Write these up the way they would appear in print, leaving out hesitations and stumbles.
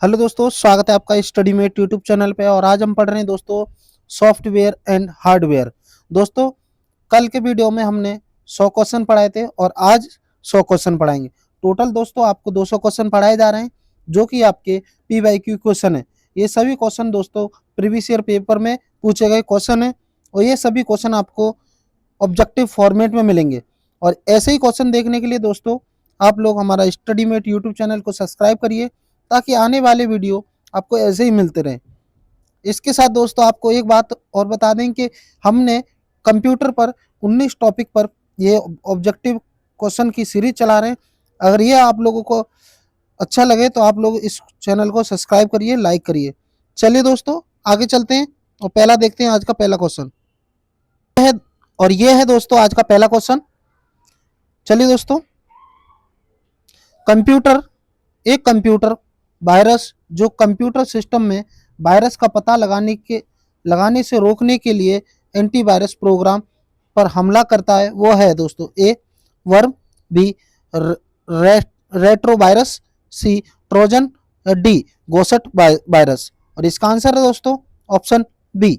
Hello दोस्तों, स्वागत है आपका स्टडीमेट यूट्यूब चैनल पे। और आज हम पढ़ रहे हैं दोस्तों सॉफ्टवेयर एंड हार्डवेयर। दोस्तों, कल के वीडियो में हमने 100 क्वेश्चन पढ़ाए थे और आज 100 क्वेश्चन पढ़ाएंगे। टोटल दोस्तों आपको 200 क्वेश्चन पढ़ाए जा रहे हैं, जो कि आपके PYQ क्वेश्चन है। ये सभी क्वेश्चन दोस्तों प्रीवियस ईयर पेपर में पूछे गए क्वेश्चन है और ये सभी क्वेश्चन आपको ऑब्जेक्टिव फॉर्मेट में मिलेंगे। और ऐसे ही क्वेश्चन देखने के लिए दोस्तों आप लोग हमारा स्टडीमेट यूट्यूब चैनल को सब्सक्राइब करिए, ताकि आने वाले वीडियो आपको ऐसे ही मिलते रहें। इसके साथ दोस्तों आपको एक बात और बता दें कि हमने कंप्यूटर पर 19 टॉपिक पर ये ऑब्जेक्टिव क्वेश्चन की सीरीज चला रहे हैं। अगर ये आप लोगों को अच्छा लगे तो आप लोग इस चैनल को सब्सक्राइब करिए, लाइक करिए। चलिए दोस्तों आगे चलते हैं और पहला देखते हैं आज का पहला क्वेश्चन है। और ये है दोस्तों आज का पहला क्वेश्चन। चलिए दोस्तों, एक कंप्यूटर वायरस जो कंप्यूटर सिस्टम में वायरस का पता लगाने से रोकने के लिए एंटीवायरस प्रोग्राम पर हमला करता है, वो है दोस्तों ए वर्म, बी रेट्रोवायरस, सी ट्रोजन, डी गोसेट वायरस। और इसका आंसर है दोस्तों ऑप्शन बी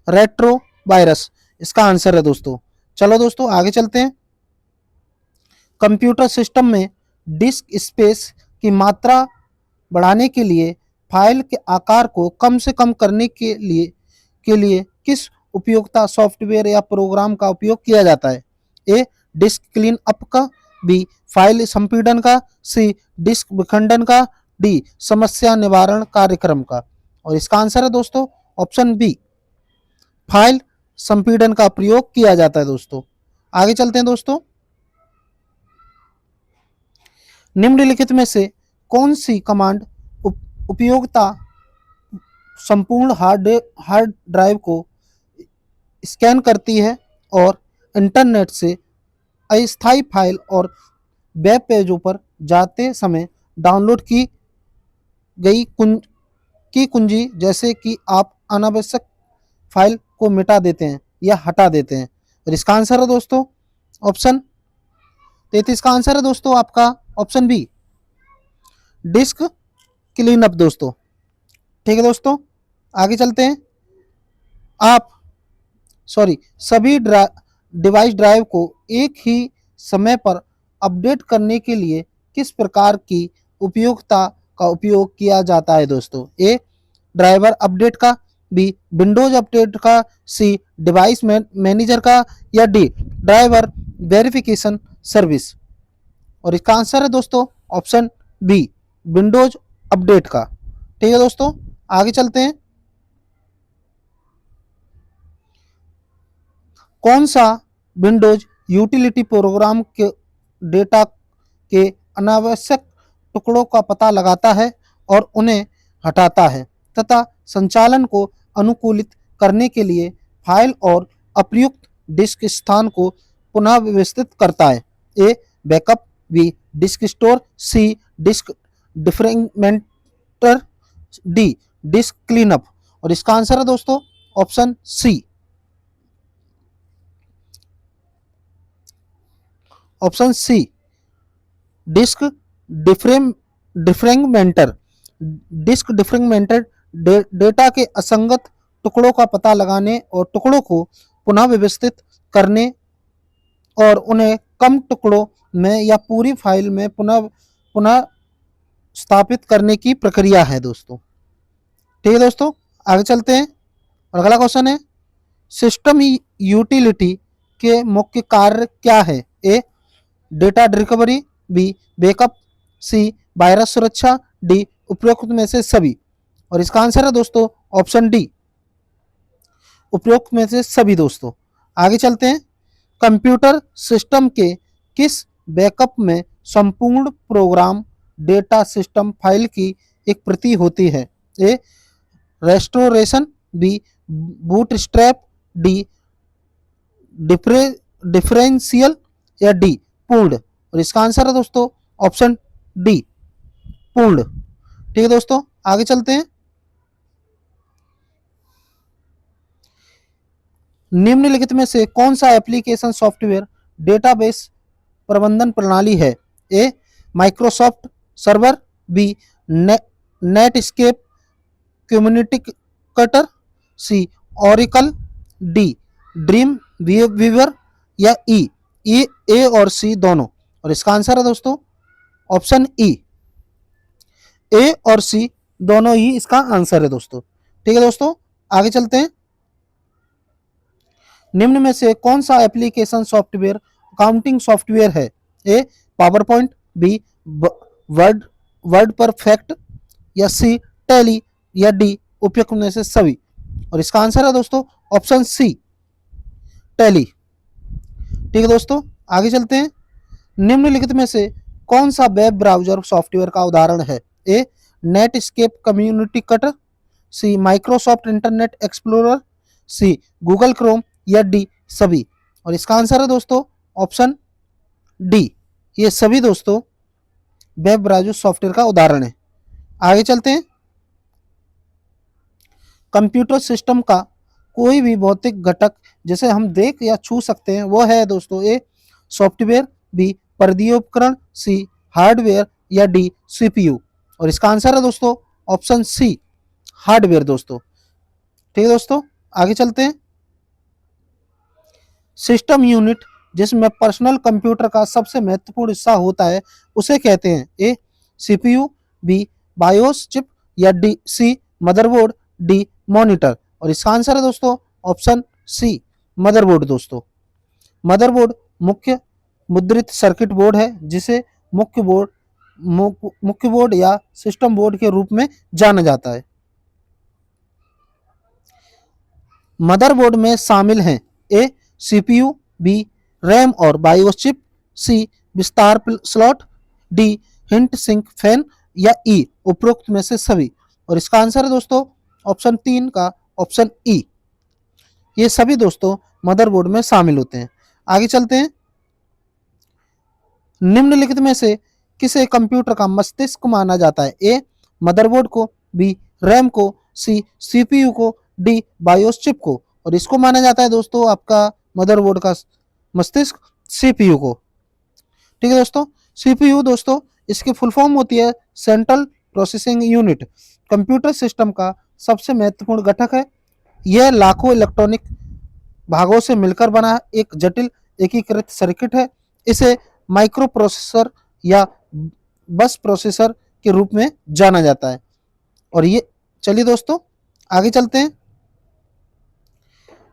रेट्रोवायरस। इसका आंसर है दोस्तों। चलो दोस्तों आगे चलते हैं। कंप्यूटर सिस्टम में डिस्क स्पेस की मात्रा बढ़ाने के लिए फाइल के आकार को कम से कम करने के लिए किस उपयोगिता सॉफ्टवेयर या प्रोग्राम का उपयोग किया जाता है? ए डिस्क क्लीन अप का, बी फाइल संपीड़न का, सी डिस्क विखंडन का, डी समस्या निवारण कार्यक्रम का। और इसका आंसर है दोस्तों ऑप्शन बी फाइल संपीड़न का प्रयोग किया जाता है दोस्तों। आगे चलते हैं दोस्तों। निम्नलिखित में से कौन सी कमांड उपयोगिता संपूर्ण हार्ड ड्राइव को स्कैन करती है और इंटरनेट से अस्थायी फाइल और वेब पेजों पर जाते समय डाउनलोड की गई कुंजी, जैसे कि आप अनावश्यक फाइल को मिटा देते हैं या हटा देते हैं? और इसका आंसर है दोस्तों ऑप्शन 33 का आंसर है दोस्तों आपका option B disk clean up दोस्तों। ठीक है दोस्तों, आगे चलते हैं। सभी डिवाइस ड्राइव को एक ही समय पर अपडेट करने के लिए किस प्रकार की उपयोगिता का उपयोग किया जाता है दोस्तों? ए ड्राइवर अपडेट का, बी विंडोज अपडेट का, सी डिवाइस मैनेजर का, या डी ड्राइवर वेरिफिकेशन सर्विस। और इसका आंसर है दोस्तों ऑप्शन बी विंडोज अपडेट का। ठीक है दोस्तों, आगे चलते हैं। कौन सा विंडोज यूटिलिटी प्रोग्राम के डेटा के अनावश्यक टुकड़ों का पता लगाता है और उन्हें हटाता है तथा संचालन को अनुकूलित करने के लिए फाइल और अप्रयुक्त डिस्क स्थान को पुनः व्यवस्थित करता है? A backup, B disk store, C disk defragmenter, D disk cleanup. और इसका आंसर है दोस्तों option C disk defragmenter. Disk defragmenter data के असंगत टुकड़ों का पता लगाने और टुकड़ों को पुनः व्यवस्थित करने और उन्हें कम टुकड़ों में या पूरी फाइल में पुनः स्थापित करने की प्रक्रिया है दोस्तों। ठीक है दोस्तों, आगे चलते हैं। और अगला क्वेश्चन है, सिस्टम यूटिलिटी के मुख्य कार्य क्या है? A data recovery, B backup, C virus सुरक्षा, डी उपरोक्त में से सभी। और इसका आंसर है दोस्तों ऑप्शन डी उपरोक्त में से सभी दोस्तों। आगे चलते हैं। कंप्यूटर सिस्टम के किस बैकअप में संपूर्ण प्रोग्राम डेटा सिस्टम फाइल की एक प्रति होती है? A restoration, B bootstrap, D differential, या डी पूर्ण। और इसका आंसर है दोस्तों ऑप्शन डी पूर्ण। ठीक है दोस्तों, आगे चलते हैं। निम्नलिखित में से कौन सा एप्लीकेशन सॉफ्टवेयर डेटाबेस प्रबंधन प्रणाली है? A Microsoft server, B Netscape communicator, C Oracle, D Dreamweaver या ई ए और सी दोनों। और इसका आंसर है दोस्तों ऑप्शन ई, ए और सी दोनों ही इसका आंसर है दोस्तों। ठीक है दोस्तों, आगे चलते हैं। निम्न में से कौन सा एप्लीकेशन सॉफ्टवेयर अकाउंटिंग सॉफ्टवेयर है? A PowerPoint, B Word WordPerfect या सी टैली या डी उपयुक्त में से सभी। और इसका आंसर है दोस्तों ऑप्शन सी टैली। ठीक है दोस्तों, आगे चलते हैं। निम्नलिखित में से कौन सा वेब ब्राउजर सॉफ्टवेयर का उदाहरण है? A Netscape communicator, C Microsoft Internet Explorer, C Google Chrome या डी सभी। और इसका आंसर है दोस्तों ऑप्शन डी, ये सभी दोस्तों वेब ब्राउजर सॉफ्टवेयर का उदाहरण है। आगे चलते हैं। कंप्यूटर सिस्टम का कोई भी भौतिक घटक जिसे हम देख या छू सकते हैं वो है दोस्तों ए सॉफ्टवेयर, बी परिधीय उपकरण, सी हार्डवेयर या डी सीपीयू। और इसका आंसर है दोस्तों ऑप्शन सी हार्डवेयर दोस्तों। ठीक है दोस्तों, आगे चलते हैं। सिस्टम यूनिट जिसमें पर्सनल कंप्यूटर का सबसे महत्वपूर्ण हिस्सा होता है उसे कहते हैं? A CPU, B BIOS chip या D C motherboard, D monitor. और इसका आंसर है दोस्तों ऑप्शन सी मदरबोर्ड दोस्तों। मदरबोर्ड मुख्य मुद्रित सर्किट बोर्ड है जिसे मुख्य बोर्ड या सिस्टम बोर्ड के रूप में जाना जाता है। मदरबोर्ड में शामिल हैं ए सीपीयू, बी रैम और बायोस चिप, सी विस्तार slot, D heat sink fan या ई उपरोक्त में से सभी। और इसका आंसर है दोस्तों ऑप्शन 3 का ऑप्शन ई, ये सभी दोस्तों मदरबोर्ड में शामिल होते हैं। आगे चलते हैं। निम्नलिखित में से किसे कंप्यूटर का मस्तिष्क माना जाता है? ए मदरबोर्ड को, बी रैम को, सी सीपीयू को, डी बायोस चिप को। और इसको माना जाता है दोस्तों आपका मदरबोर्ड का मस्तिष्क सीपीयू को। ठीक है दोस्तों, सीपीयू दोस्तों इसकी फुल फॉर्म होती है central processing unit. Computer system का सबसे महत्वपूर्ण घटक है। यह लाखों इलेक्ट्रॉनिक भागों से मिलकर बना एक जटिल एकीकृत सर्किट है। इसे माइक्रो प्रोसेसर या बस प्रोसेसर के रूप में जाना जाता है। और ये चलिए दोस्तों आगे चलते हैं।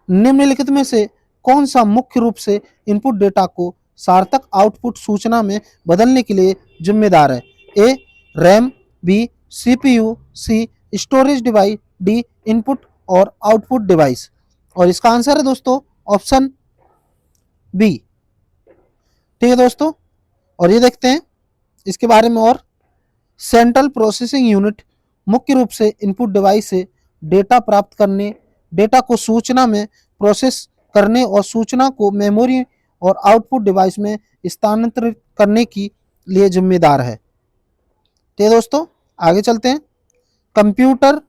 निम्नलिखित में से कौन सा मुख्य रूप से इनपुट डेटा को सार्थक आउटपुट सूचना में बदलने के लिए जिम्मेदार है? ए रैम, बी सीपीयू, सी स्टोरेज डिवाइस, डी इनपुट और आउटपुट डिवाइस। और इसका आंसर है दोस्तों ऑप्शन बी। ठीक है दोस्तों, और ये देखते हैं इसके बारे में और। सेंट्रल प्रोसेसिंग यूनिट मुख्य रूप से इनपुट डिवाइस से डेटा प्राप्त करने, डेटा को सूचना में प्रोसेस करने और सूचना को मेमोरी और आउटपुट डिवाइस में स्थानांतरित करने के लिए जिम्मेदार है। तो दोस्तों आगे चलते हैं। कंप्यूटर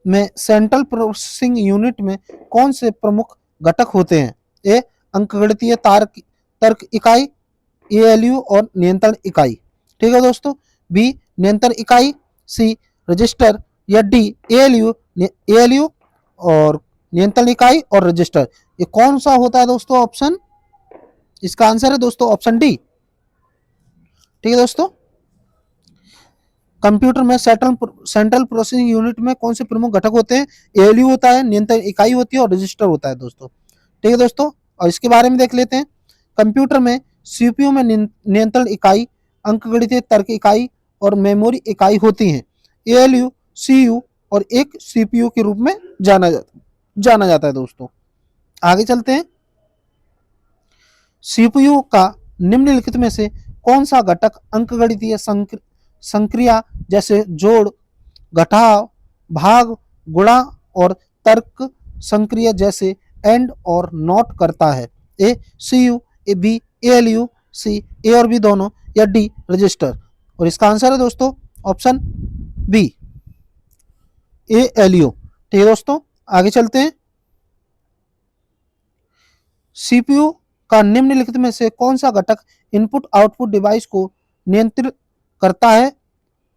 में सेंट्रल प्रोसेसिंग यूनिट में कौन से प्रमुख घटक होते हैं? ए अंकगणितीय तर्क इकाई, एएलयू और नियंत्रण इकाई। ठीक है दोस्तों, बी नियंत्रण इकाई, सी रजिस्टर या डी एएलयू और नियंत्रण इकाई और रजिस्टर। ये कौन सा होता है दोस्तों ऑप्शन? इसका आंसर है दोस्तों ऑप्शन डी। ठीक है दोस्तों, कंप्यूटर में सेंट्रल प्रोसेसिंग यूनिट में कौन से प्रमुख घटक होते हैं? एएलयू होता है, नियंत्रण इकाई होती है और रजिस्टर होता है दोस्तों। ठीक है दोस्तों, और इसके बारे में देख लेते हैं। कंप्यूटर में सीपीयू में नियंत्रण इकाई, अंकगणितीय तर्क इकाई और मेमोरी इकाई होती हैं। एएलयू, सीयू और एक सीपीयू के रूप में जाना जाता है दोस्तों। आगे चलते हैं। सीपीयू का निम्नलिखित में से कौन सा घटक अंकगणितीय संक्रिया जैसे जोड़, घटाव, भाग, गुणा और तर्क संक्रिया जैसे एंड और नॉट करता है? ए सीयू, ए बी एएलयू, सी ए और बी दोनों या डी रजिस्टर। और इसका आंसर है दोस्तों ऑप्शन बी एएलयू। ठीक है दोस्तों, आगे चलते हैं। सीपीयू का निम्नलिखित में से कौन सा घटक इनपुट आउटपुट डिवाइस को नियंत्रित करता है?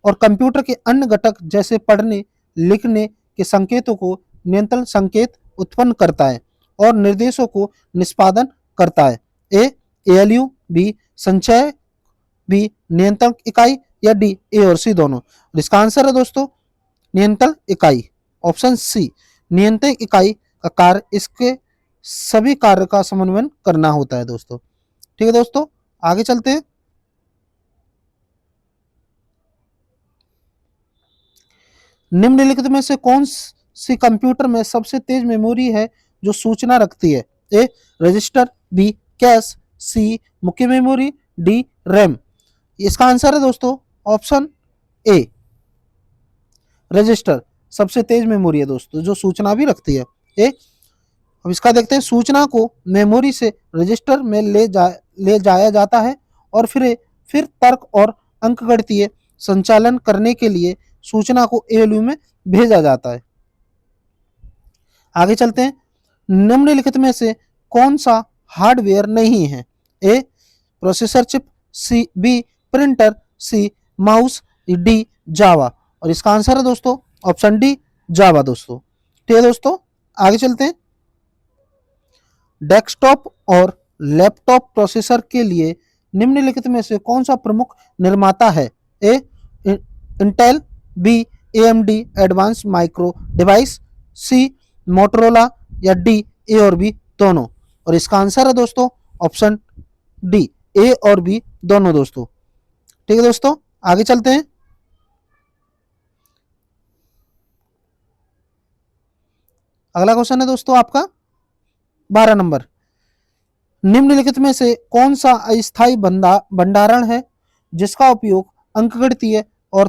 और कंप्यूटर के अन्य घटक जैसे पढ़ने लिखने के संकेतों को नियंत्रण संकेत उत्पन्न करता है और निर्देशों को निष्पादन करता है। ए एएलयू, बी संचय, बी नियंत्रण इकाई, या डी ए और सी दोनों। और इसका आंसर है दोस्तों नियंत्रण इकाई, ऑप्शन सी। नियंत्रण इकाई का कार्य इसके सभी कार्य का समन्वय करना होता है दोस्तों। ठीक है दोस्तों, आगे चलते हैं। निम्नलिखित में से कौन सी कंप्यूटर में सबसे तेज मेमोरी है जो सूचना रखती है? ए रजिस्टर, बी कैश, सी मुख्य मेमोरी, डी रैम। इसका आंसर है दोस्तों ऑप्शन ए रजिस्टर सबसे तेज मेमोरी है दोस्तों, जो सूचना भी रखती है। ए अब इसका देखते हैं। सूचना को मेमोरी से रजिस्टर में ले जाया जाता है और फिर तर्क और अंकगणितीय संचालन करने के लिए सूचना को एएलयू में भेजा जाता है। आगे चलते हैं। निम्नलिखित में से कौन सा हार्डवेयर नहीं है? A processor chip, C B printer, C mouse, D Java. और इसका आंसर है दोस्तों ऑप्शन डी जावा दोस्तों। ठीक है दोस्तों, आगे चलते हैं। डेस्कटॉप और लैपटॉप प्रोसेसर के लिए निम्नलिखित में से कौन सा प्रमुख निर्माता है? A Intel, B AMD advance micro device, C Motorola, या डी ए और बी दोनों। और इसका आंसर है दोस्तों ऑप्शन डी ए और बी दोनों दोस्तों। ठीक है दोस्तों, आगे चलते हैं। अगला क्वेश्चन है दोस्तों आपका 12 नंबर। निम्नलिखित में से कौन सा अस्थायी भंडारण है जिसका उपयोग अंकगणितीय और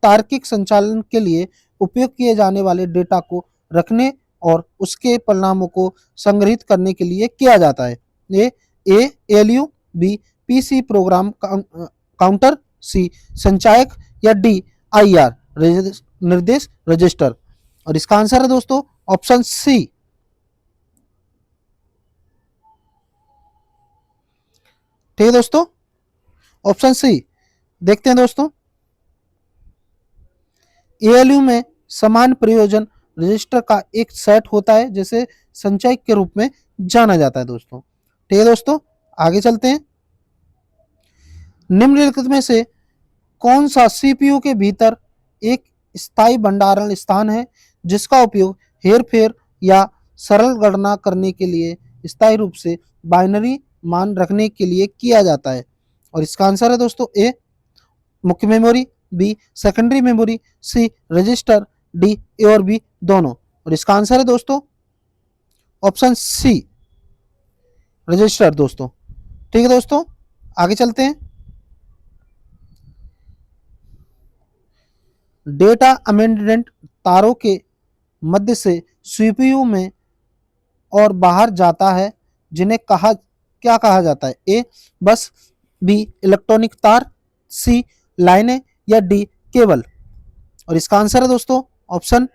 तार्किक संचालन के लिए उपयोग किए जाने वाले डेटा को रखने और उसके परिणामों को संग्रहित करने के लिए किया जाता है? A ALU, B PC program counter, C संचायक, या डी आईआर निर्देश रजिस्टर। और इसका आंसर है दोस्तों ऑप्शन सी। ठीक है दोस्तों, ऑप्शन सी। देखते हैं दोस्तों। एएलयू में समान प्रयोजन रजिस्टर का एक सेट होता है जिसे संचय के रूप में जाना जाता है दोस्तों। ठीक है दोस्तों, आगे चलते हैं। निम्नलिखित में से कौन सा सीपीयू के भीतर एक स्थायी भंडारण स्थान है जिसका उपयोग हेरफेर या सरल गणना करने के लिए स्थायी रूप से बाइनरी मान रखने के लिए किया जाता है? और इसका आंसर है दोस्तों ए मुख्य memory, B secondary memory, C register, D A और बी दोनों। और इसका आंसर है दोस्तों ऑप्शन सी रजिस्टर दोस्तों। ठीक है दोस्तों, आगे चलते हैं। डेटा अमेंडमेंट तारों के मध्य से सीपीयू में और बाहर जाता है जिन्हें क्या कहा जाता है? ए बस, बी इलेक्ट्रॉनिक तार, सी लाइनें, या डी केबल। और इसका आंसर है दोस्तों ऑप्शन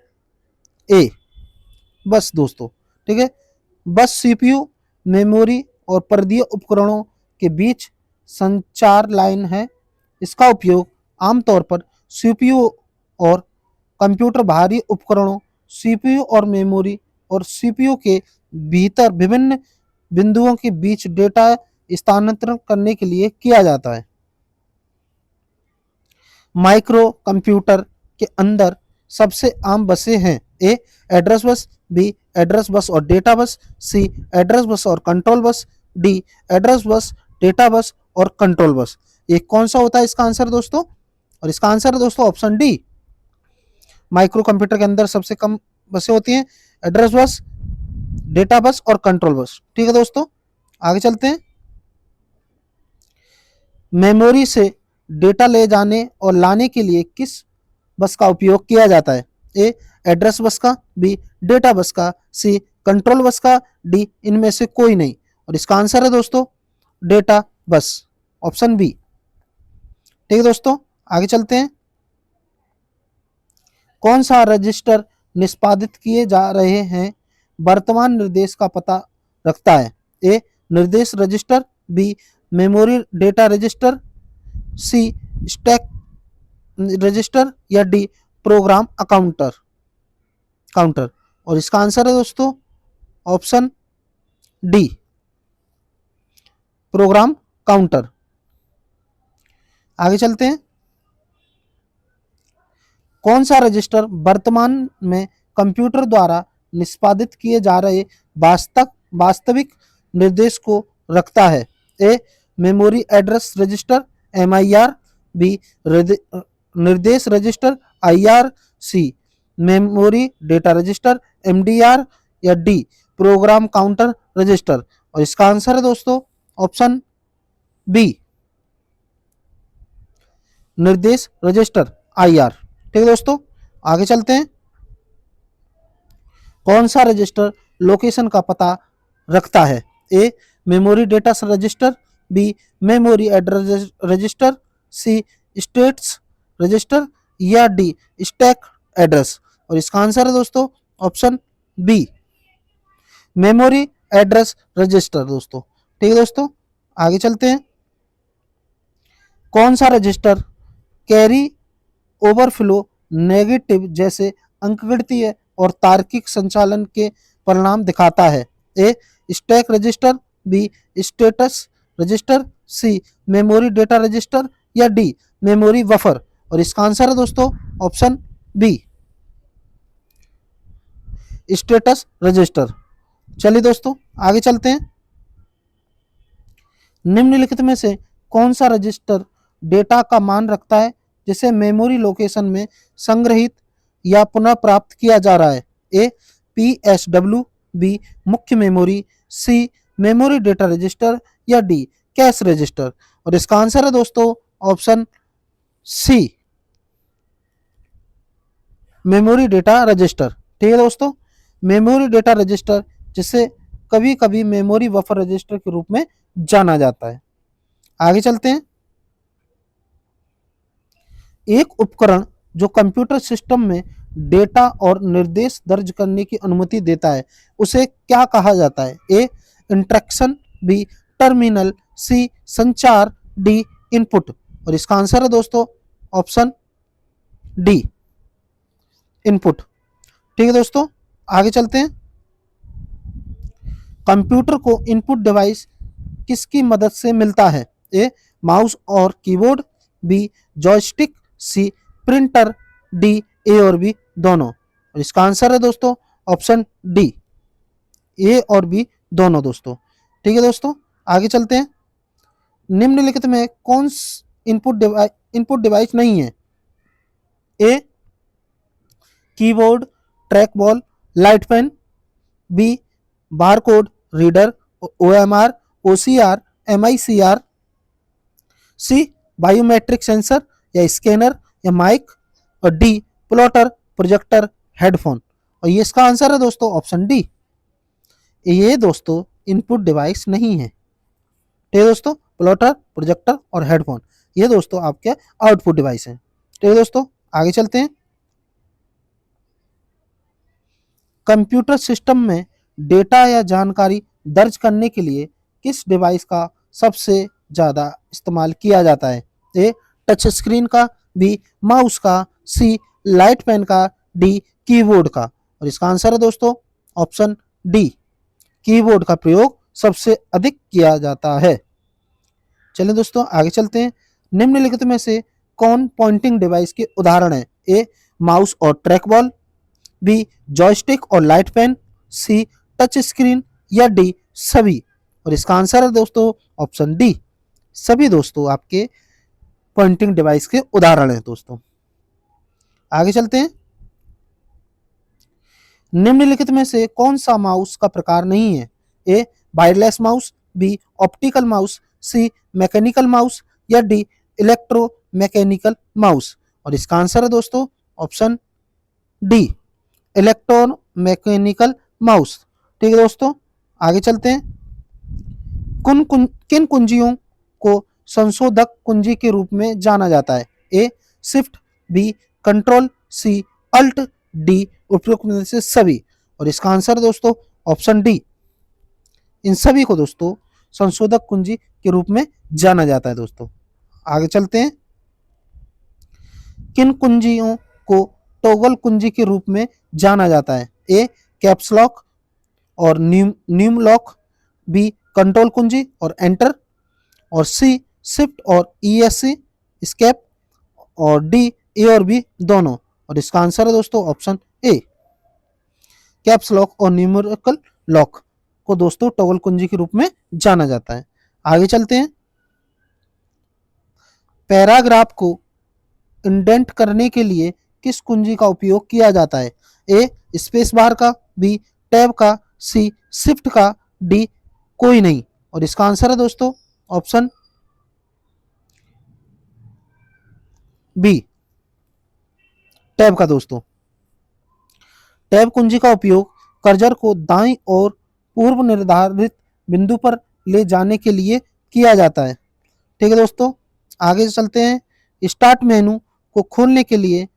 ए बस दोस्तों। ठीक है, बस सीपीयू मेमोरी और परदीय उपकरणों के बीच संचार लाइन है। इसका उपयोग आमतौर पर सीपीयू और कंप्यूटर बाहरी उपकरणों, सीपीयू और मेमोरी और सीपीयू के भीतर विभिन्न बिंदुओं के बीच डेटा स्थानांतरण करने के लिए किया जाता है। माइक्रो कंप्यूटर के अंदर सबसे आम बसें हैं? A address bus, B address bus और डेटा बस, सी एड्रेस बस और control bus, D address bus, data bus और कंट्रोल बस। ये कौन सा होता है इसका आंसर दोस्तों? और इसका आंसर है दोस्तों ऑप्शन डी। माइक्रो कंप्यूटर के अंदर सबसे कम बसें होती हैं एड्रेस बस, डेटा बस और कंट्रोल बस। ठीक है दोस्तों, आगे चलते हैं। मेमोरी से डेटा ले जाने और लाने के लिए किस बस का उपयोग किया जाता है? ए एड्रेस बस का, बी डेटा बस का, सी कंट्रोल बस का, डी इनमें से कोई नहीं। और इसका आंसर है दोस्तों डेटा बस, ऑप्शन बी। ठीक है दोस्तों, आगे चलते हैं। कौन सा रजिस्टर निष्पादित किए जा रहे हैं वर्तमान निर्देश का पता रखता है? ए निर्देश register, B memory data register, C stack register या डी प्रोग्राम काउंटर। और इसका आंसर है दोस्तों ऑप्शन डी प्रोग्राम काउंटर। आगे चलते हैं। कौन सा रजिस्टर वर्तमान में कंप्यूटर द्वारा निष्पादित किए जा रहे वास्तविक निर्देश को रखता है? A memory address register MIR, B निर्देश register IR, C memory data register MDR, या डी प्रोग्राम काउंटर रजिस्टर। और इसका आंसर है दोस्तों ऑप्शन बी निर्देश रजिस्टर IR। ठीक है दोस्तों, आगे चलते हैं। कौन सा रजिस्टर लोकेशन का पता रखता है? A memory data register, B memory address register, C status register, या डी स्टैक एड्रेस। और इसका आंसर है दोस्तों option B memory address register दोस्तों। ठीक है दोस्तों, आगे चलते हैं। कौन सा रजिस्टर कैरी ओवरफ्लो नेगेटिव जैसे अंकगणितीय और तार्किक संचालन के परिणाम दिखाता है? A stack register, B status register, C memory data register, या डी मेमोरी बफर। और इसका आंसर है दोस्तों ऑप्शन बी स्टेटस रजिस्टर। चलिए दोस्तों आगे चलते हैं। निम्नलिखित में से कौन सा रजिस्टर डेटा का मान रखता है जिसे मेमोरी लोकेशन में संग्रहित या पुनः प्राप्त किया जा रहा है? ए PSW, बी मुख्य memory, C memory data register, या डी कैश रजिस्टर। और इसका आंसर है दोस्तों option C memory data register. ठीक है दोस्तों, मेमोरी डेटा रजिस्टर जिसे कभी कभी मेमोरी बफर रजिस्टर के रूप में जाना जाता है। आगे चलते हैं। एक उपकरण जो कंप्यूटर सिस्टम में डेटा और निर्देश दर्ज करने की अनुमति देता है उसे क्या कहा जाता है? ए इंस्ट्रक्शन, बी टर्मिनल, सी संचार, डी इनपुट। और इसका आंसर है दोस्तों ऑप्शन डी इनपुट। ठीक है दोस्तों, आगे चलते हैं। कंप्यूटर को इनपुट डिवाइस किसकी मदद से मिलता है? ए माउस और keyboard, B joystick, C printer, D A और बी दोनों। और इसका आंसर है दोस्तों ऑप्शन डी ए और बी दोनों दोस्तों। ठीक है दोस्तों, आगे चलते हैं। निम्नलिखित में कौन इनपुट डिवाइस नहीं है? A keyboard, track ball, light pen, B barcode reader OMR, OCR, MICR, C biometric sensor या स्कैनर या माइक, और डी प्लॉटर प्रोजेक्टर हेडफोन। और ये इसका आंसर है दोस्तों ऑप्शन डी। ये दोस्तों इनपुट डिवाइस नहीं है। ठीक है दोस्तों, प्लॉटर प्रोजेक्टर और हेडफोन ये दोस्तों आपके आउटपुट डिवाइस हैं। ठीक है दोस्तों, आगे चलते हैं। कंप्यूटर सिस्टम में डेटा या जानकारी दर्ज करने के लिए किस डिवाइस का सबसे ज़्यादा इस्तेमाल किया जाता है? ए टच स्क्रीन का, बी माउस का, सी लाइट पेन का, डी कीबोर्ड का। और इसका आंसर है दोस्तों ऑप्शन डी कीबोर्ड का प्रयोग सबसे अधिक किया जाता है। चलिए दोस्तों आगे चलते हैं। निम्नलिखित में से कौन पॉइंटिंग डिवाइस के उदाहरण है? ए माउस और ट्रैक बॉल, बी जॉयस्टिक और लाइट पेन, सी टच स्क्रीन, या डी सभी। और इसका आंसर है दोस्तों ऑप्शन डी सभी दोस्तों आपके पॉइंटिंग डिवाइस के उदाहरण हैं दोस्तों। आगे चलते हैं। निम्नलिखित में से कौन सा माउस का प्रकार नहीं है? A wireless mouse, B optical mouse, C mechanical mouse, या डी इलेक्ट्रो मैकेनिकल माउस। और इसका आंसर है दोस्तों option D electro mechanical mouse. ठीक है दोस्तों, आगे चलते हैं। किन कुंजियों को संशोधक कुंजी के रूप में जाना जाता है? ए शिफ्ट, बी कंट्रोल, सी अल्ट, डी उपयुक्त में से सभी। और इसका आंसर दोस्तों ऑप्शन डी इन सभी को दोस्तों संशोधक कुंजी के रूप में जाना जाता है दोस्तों। आगे चलते हैं। किन कुंजियों को टॉगल कुंजी के रूप में जाना जाता है? ए कैप्स लॉक और न्यूम लॉक, बी कंट्रोल कुंजी और एंटर, और सी शिफ्ट और ESC स्केप, और डी ए और बी दोनों। और इसका आंसर है दोस्तों ऑप्शन ए, कैप्स लॉक और न्यूमेरिकल लॉक को दोस्तों टॉगल कुंजी के रूप में जाना जाता है। आगे चलते हैं। पैराग्राफ को इंडेंट करने के लिए किस कुंजी का उपयोग किया जाता है? ए स्पेस बार का, बी टैब का, सी शिफ्ट का, डी कोई नहीं। और इसका आंसर है दोस्तों ऑप्शन बी, टैब का। दोस्तों टैब कुंजी का उपयोग कर्सर को दाईं और पूर्व निर्धारित बिंदु पर ले जाने के लिए किया जाता है। ठीक है दोस्तों, आगे चलते हैं। स्टार्ट मेनू को खोलने के लिए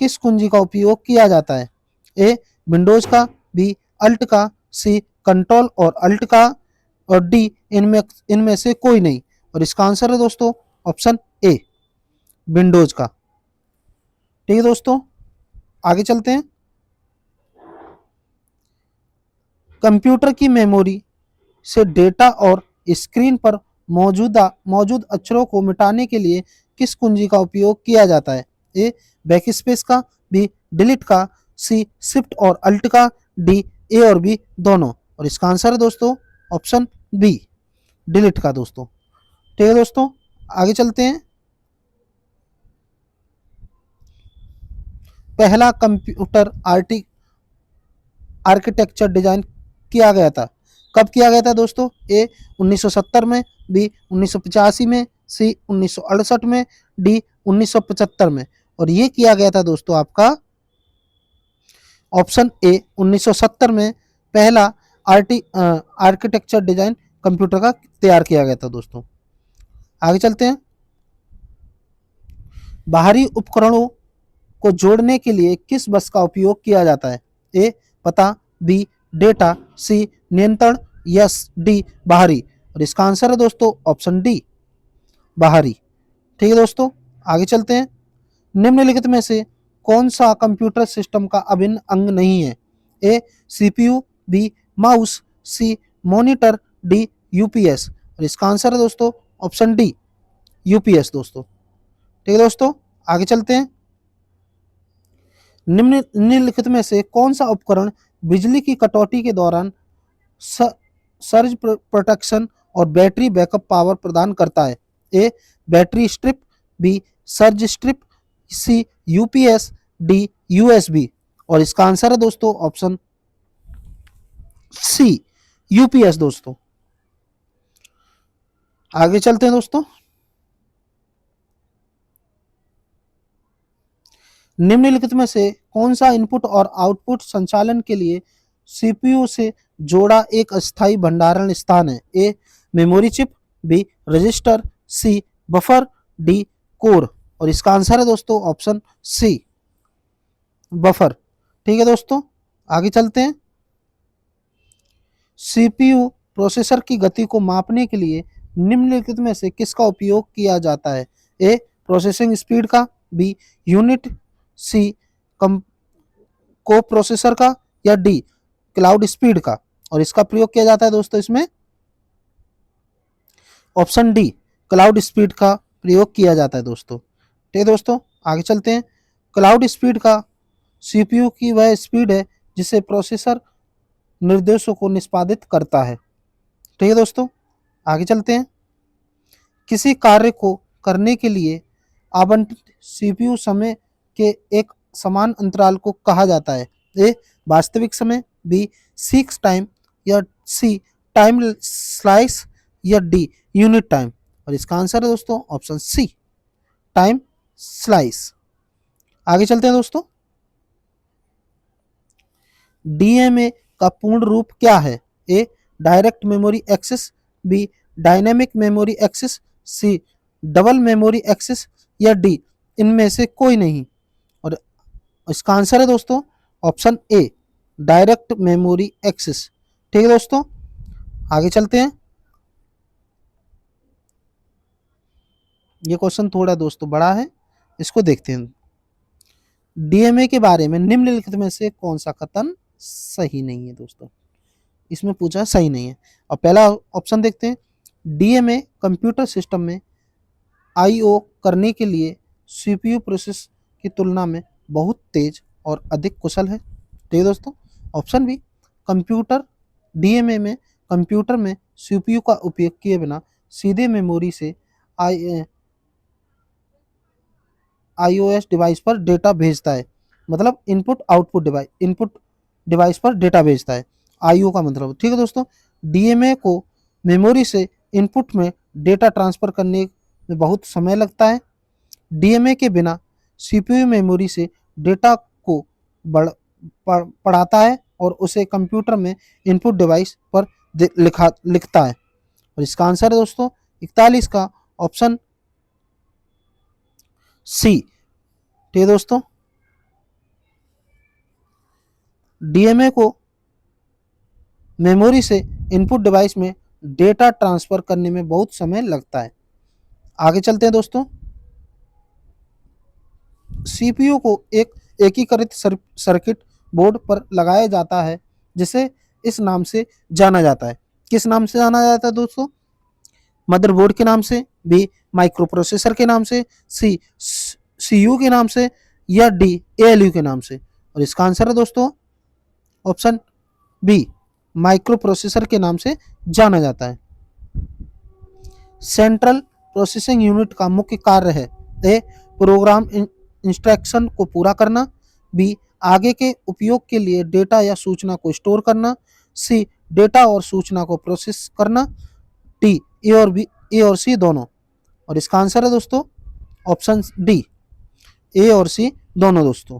किस कुंजी का उपयोग किया जाता है? ए विंडोज का, बी अल्ट का, सी कंट्रोल और अल्ट का, और डी इनमें से कोई नहीं। और इसका आंसर है दोस्तों ऑप्शन ए, विंडोज का। ठीक है दोस्तों, आगे चलते हैं। कंप्यूटर की मेमोरी से डेटा और स्क्रीन पर मौजूद अक्षरों को मिटाने के लिए किस कुंजी का उपयोग किया जाता है? ए बैकस्पेस का, बी डिलीट का, सी शिफ्ट और अल्ट का, डी ए और बी दोनों। और इसका आंसर है दोस्तों ऑप्शन बी, डिलीट का। दोस्तों ठीक है दोस्तों, आगे चलते हैं। पहला कंप्यूटर आर्किटेक्चर डिजाइन किया गया था, कब किया गया था दोस्तों? ए 1970 में, बी 1985 में, सी 1968 में, डी 1975 में। और ये किया गया था दोस्तों आपका ऑप्शन ए 1970 में पहला आर्किटेक्चर डिजाइन कंप्यूटर का तैयार किया गया था। दोस्तों आगे चलते हैं। बाहरी उपकरणों को जोड़ने के लिए किस बस का उपयोग किया जाता है? ए पता, बी डेटा, सी नियंत्रण, यस डी बाहरी। और इसका आंसर है दोस्तों ऑप्शन डी, बाहरी। ठीक है दोस्तों, आगे चलते हैं। निम्नलिखित में से कौन सा कंप्यूटर सिस्टम का अभिन्न अंग नहीं है? ए CPU, बी माउस, सी मॉनिटर, डी यूपीएस। और इसका आंसर है दोस्तों ऑप्शन डी, यूपीएस। दोस्तों ठीक है दोस्तों, आगे चलते हैं। निम्नलिखित में से कौन सा उपकरण बिजली की कटौती के दौरान सर्ज प्रोटेक्शन और बैटरी बैकअप पावर प्रदान करता है? A battery strip, B surge strip, C UPS, D USB. और इसका आंसर है दोस्तों ऑप्शन सी, यूपीएस। दोस्तों आगे चलते हैं दोस्तों। निम्नलिखित में से कौन सा इनपुट और आउटपुट संचालन के लिए सीपीयू से जोड़ा एक अस्थायी भंडारण स्थान है? A memory chip, B register, C buffer, D core. और इसका आंसर है दोस्तों ऑप्शन सी, बफर। ठीक है दोस्तों, आगे चलते हैं। सीपीयू प्रोसेसर की गति को मापने के लिए निम्नलिखित में से किसका उपयोग किया जाता है? ए प्रोसेसिंग स्पीड का, बी यूनिट, सी को प्रोसेसर का, या डी क्लाउड स्पीड का। और इसका प्रयोग किया जाता है दोस्तों इसमें ऑप्शन डी, क्लाउड स्पीड का प्रयोग किया जाता है। दोस्तों ठीक है दोस्तों, आगे चलते हैं। क्लाउड स्पीड का सीपीयू की वह स्पीड है जिसे प्रोसेसर निर्देशों को निष्पादित करता है। ठीक है दोस्तों, आगे चलते हैं। किसी कार्य को करने के लिए आवंटित सीपीयू समय के एक समान अंतराल को कहा जाता है? ए वास्तविक समय, बी सीक्स टाइम, या सी टाइम स्लाइस, या डी यूनिट टाइम। और इसका आंसर है दोस्तों ऑप्शन सी, टाइम स्लाइस। आगे चलते हैं दोस्तों। डीएमए का पूर्ण रूप क्या है? A direct memory access, B dynamic memory access, C double memory access, या डी इनमें से कोई नहीं। और इसका आंसर है दोस्तों option A, direct memory access. ठीक है दोस्तों, आगे चलते हैं। ये क्वेश्चन थोड़ा दोस्तों बड़ा है, इसको देखते हैं। डीएमए के बारे में निम्नलिखित में से कौन सा कथन सही नहीं है दोस्तों? इसमें पूछा सही नहीं है। और पहला ऑप्शन देखते हैं, डीएमए कंप्यूटर सिस्टम में आईओ करने के लिए सीपीयू प्रोसेस की तुलना में बहुत तेज और अधिक कुशल है। ठीक है दोस्तों। ऑप्शन बी, कंप्यूटर डीएमए में कंप्यूटर में सीपीयू का उपयोग किए बिना सीधे मेमोरी से आई आईओएस डिवाइस पर डेटा भेजता है। मतलब इनपुट डिवाइस पर डेटा भेजता है। आईओ का मतलब, ठीक है दोस्तों। डीएमए को मेमोरी से इनपुट में डेटा ट्रांसफर करने में बहुत समय लगता है। डीएमए के बिना सीपीयू मेमोरी से डेटा को पढ़ाता है और उसे कंप्यूटर में इनपुट डिवाइस पर लिखता है। और इसका आंसर है दोस्तों 41 का ऑप्शन सी। ठीक है दोस्तों। डीएमए को मेमोरी से इनपुट डिवाइस में डेटा ट्रांसफर करने में बहुत समय लगता है। आगे चलते हैं दोस्तों। सीपीयू को एक एकीकृत सर्किट बोर्ड पर लगाया जाता है जिसे इस नाम से जाना जाता है। किस नाम से जाना जाता है दोस्तों? मदरबोर्ड के नाम से, बी माइक्रो प्रोसेसर के नाम से, सी सीयू के नाम से, या डी एएलयू के नाम से। और इसका आंसर है दोस्तों ऑप्शन बी, माइक्रो प्रोसेसर के नाम से जाना जाता है। सेंट्रल प्रोसेसिंग यूनिट का मुख्य कार्य है ए प्रोग्राम इंस्ट्रक्शन को पूरा करना, बी आगे के उपयोग के लिए डेटा या सूचना को स्टोर करना, सी डेटा और सूचना को प्रोसेस करना, डी ए और सी दोनों। और इसका आंसर है दोस्तों ऑप्शन डी, ए और सी दोनों दोस्तों।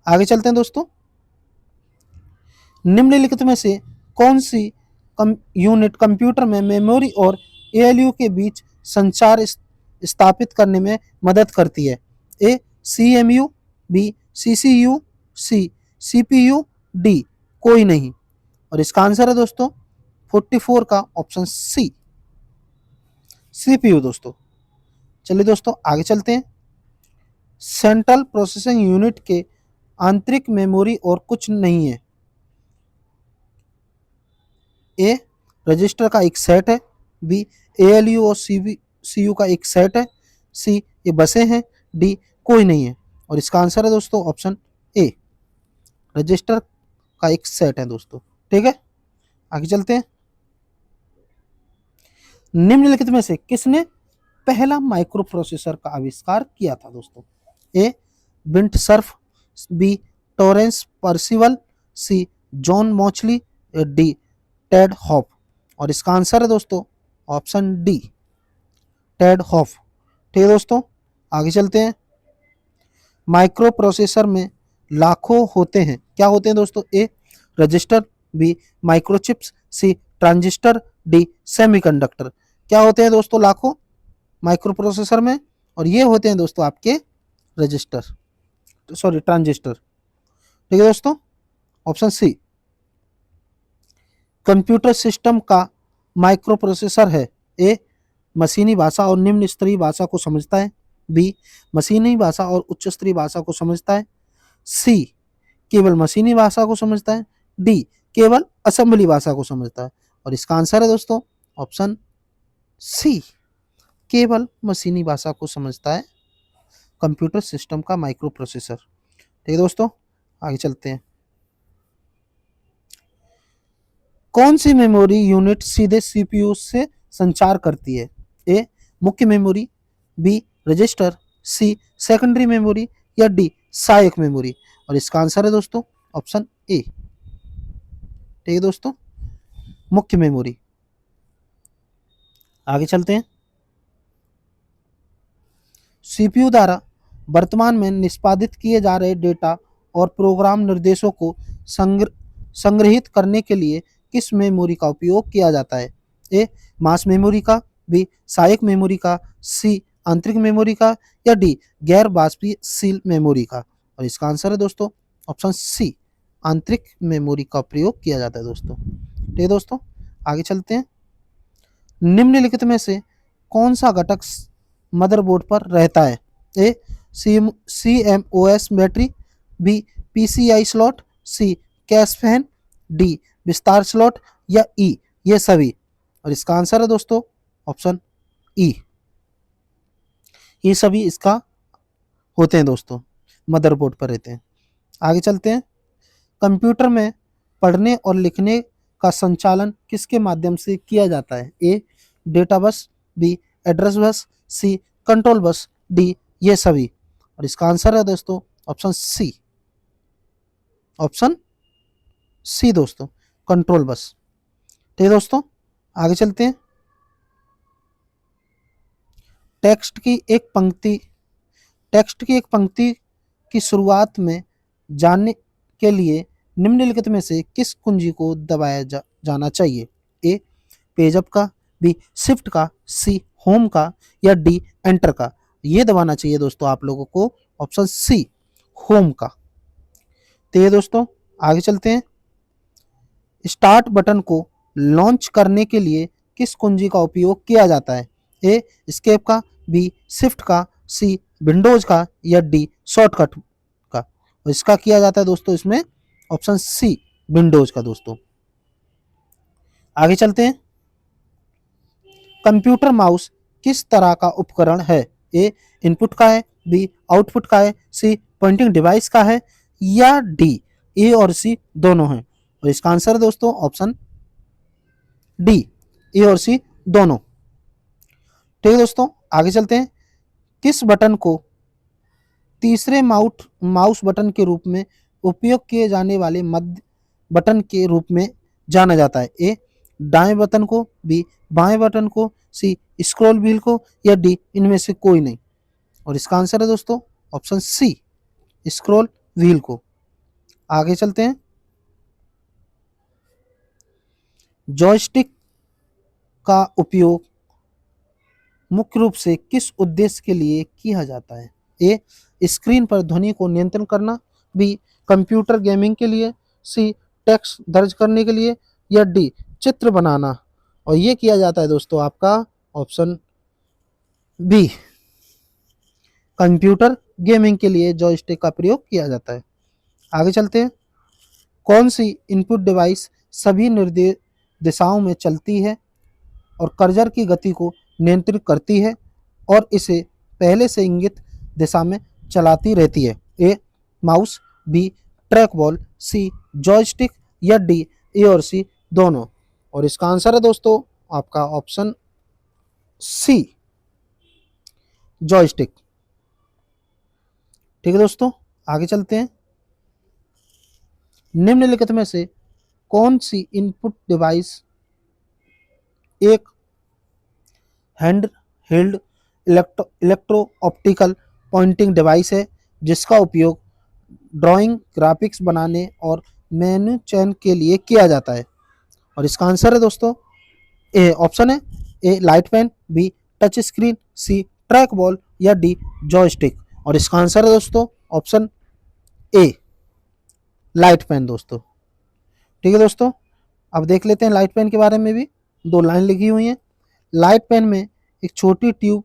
आगे चलते हैं दोस्तों। निम्नलिखित में से कौन सी यूनिट कंप्यूटर में मेमोरी और एएलयू के बीच संचार स्थापित करने में मदद करती है? A CMU, B CCU, C CPU, D कोई नहीं। और इसका आंसर है दोस्तों 44 का ऑप्शन सी, सीपीयू दोस्तों। चलिए दोस्तों आगे चलते हैं। सेंट्रल प्रोसेसिंग यूनिट के आंतरिक मेमोरी और कुछ नहीं है। ए रजिस्टर का एक सेट है, बी एएलयू और सीयू का एक सेट है, सी ये बसें हैं, डी कोई नहीं है। और इसका आंसर है दोस्तों ऑप्शन ए, रजिस्टर का एक सेट है दोस्तों। ठीक है, आगे चलते हैं। निम्नलिखित में से किसने पहला माइक्रो प्रोसेसर का आविष्कार किया था दोस्तों? ए बिंट सर्फ, बी टॉरेंस पर्सिवल, सी जॉन मॉचली, डी टेड हॉफ। और इसका आंसर है दोस्तों ऑप्शन डी, टेड हॉफ। ठीक है दोस्तों, आगे चलते हैं। माइक्रो प्रोसेसर में लाखों होते हैं। क्या होते हैं दोस्तों? ए रजिस्टर, बी माइक्रोचिप्स, सी ट्रांजिस्टर, डी सेमीकंडक्टर। क्या होते हैं दोस्तों लाखों माइक्रो प्रोसेसर में? और ये होते हैं दोस्तों आपके रजिस्टर, सॉरी ट्रांजिस्टर। ठीक है दोस्तों, ऑप्शन सी। कंप्यूटर सिस्टम का माइक्रो प्रोसेसर है? ए मशीनी भाषा और निम्न स्तरीय भाषा को समझता है, बी मशीनी भाषा और उच्च स्तरीय भाषा को समझता है, सी केवल मशीनी भाषा को समझता है, डी केवल असेंबली भाषा को समझता है। और इसका आंसर है दोस्तों ऑप्शन सी, केवल मशीनी भाषा को समझता है कंप्यूटर सिस्टम का माइक्रो प्रोसेसर। ठीक है दोस्तों, आगे चलते हैं। कौन सी मेमोरी यूनिट सीधे सीपीयू से संचार करती है? ए मुख्य मेमोरी, बी रजिस्टर, सी सेकेंडरी मेमोरी, या डी सहायक मेमोरी। और इसका आंसर है दोस्तों ऑप्शन ए। ठीक है दोस्तों, मुख्य मेमोरी। आगे चलते हैं। सीपीयू द्वारा वर्तमान में निष्पादित किए जा रहे डेटा और प्रोग्राम निर्देशों को संग्रहित करने के लिए किस मेमोरी का उपयोग किया जाता है? ए मास मेमोरी का, बी सहायक मेमोरी का, सी आंतरिक मेमोरी का, या डी गैर वाष्पशील मेमोरी का। और इसका आंसर है दोस्तों ऑप्शन सी, आंतरिक मेमोरी का प्रयोग किया जाता है दोस्तों। ठीक है दोस्तों, आगे चलते हैं। निम्नलिखित में से कौन सा घटक मदरबोर्ड पर रहता है? A CMOS battery, B PCI slot, C cache fan, D विस्तार स्लॉट या ई ये सभी। और इसका आंसर है दोस्तों ऑप्शन ई, ये सभी इसका होते हैं दोस्तों, मदरबोर्ड पर रहते हैं। आगे चलते हैं। कंप्यूटर में पढ़ने और लिखने का संचालन किसके माध्यम से किया जाता है? A data bus, B address bus, C control bus, D ये सभी। और इसका आंसर है दोस्तों ऑप्शन सी, ऑप्शन सी दोस्तों, कंट्रोल बस। ठीक है दोस्तों, आगे चलते हैं। टेक्स्ट की एक पंक्ति की शुरुआत में जाने के लिए निम्नलिखित में से किस कुंजी को दबाया जाना चाहिए? ए पेज अप का, बी शिफ्ट का, सी होम का या डी एंटर का। ये दबाना चाहिए दोस्तों आप लोगों को ऑप्शन सी, होम का। तो ये दोस्तों आगे चलते हैं। स्टार्ट बटन को लॉन्च करने के लिए किस कुंजी का उपयोग किया जाता है? ए एस्केप का, बी शिफ्ट का, सी विंडोज का या डी शॉर्टकट का। और इसका किया जाता है दोस्तों इसमें ऑप्शन सी, विंडोज का दोस्तों। आगे चलते हैं। कंप्यूटर माउस किस तरह का उपकरण है? ए इनपुट का है, बी आउटपुट का है, सी पॉइंटिंग डिवाइस का है या डी ए और सी दोनों हैं। और इसका आंसर है दोस्तों ऑप्शन डी, ए और सी दोनों। ठीक है दोस्तों, आगे चलते हैं। किस बटन को तीसरे माउस बटन के रूप में उपयोग किए जाने वाले मध्य बटन के रूप में जाना जाता है? ए दाएं बटन को, बी बाएं बटन को, सी स्क्रॉल व्हील को या डी इनमें से कोई नहीं। और इसका आंसर है दोस्तों ऑप्शन सी, स्क्रॉल व्हील को। आगे चलते हैं। जॉयस्टिक का उपयोग मुख्य रूप से किस उद्देश्य के लिए किया जाता है? ए स्क्रीन पर ध्वनि को नियंत्रण करना, बी कंप्यूटर गेमिंग के लिए, सी टेक्स्ट दर्ज करने के लिए या डी चित्र बनाना। और ये किया जाता है दोस्तों आपका ऑप्शन बी, कंप्यूटर गेमिंग के लिए जॉयस्टिक का प्रयोग किया जाता है। आगे चलते हैं। कौन सी इनपुट डिवाइस सभी निर्देश दिशाओं में चलती है और कर्सर की गति को नियंत्रित करती है और इसे पहले से इंगित दिशा में चलाती रहती है? A mouse, B trackball, C joystick या डी ए और सी दोनों। और इसका आंसर है दोस्तों आपका ऑप्शन सी, जॉयस्टिक। ठीक है दोस्तों, आगे चलते हैं। निम्नलिखित में से कौन सी इनपुट डिवाइस एक hand held electro optical pointing device है जिसका उपयोग ड्राइंग, ग्राफिक्स बनाने और मेनू चयन के लिए किया जाता है? और इसका आंसर है दोस्तों ए, ऑप्शन है A light pen, B touch screen, C track ball या डी जॉयस्टिक। और इसका आंसर है दोस्तों ऑप्शन ए, लाइट पेन दोस्तों। ठीक है दोस्तों, अब देख लेते हैं लाइट पेन के बारे में भी। दो लाइन लिखी हुई हैं। लाइट पेन में एक छोटी ट्यूब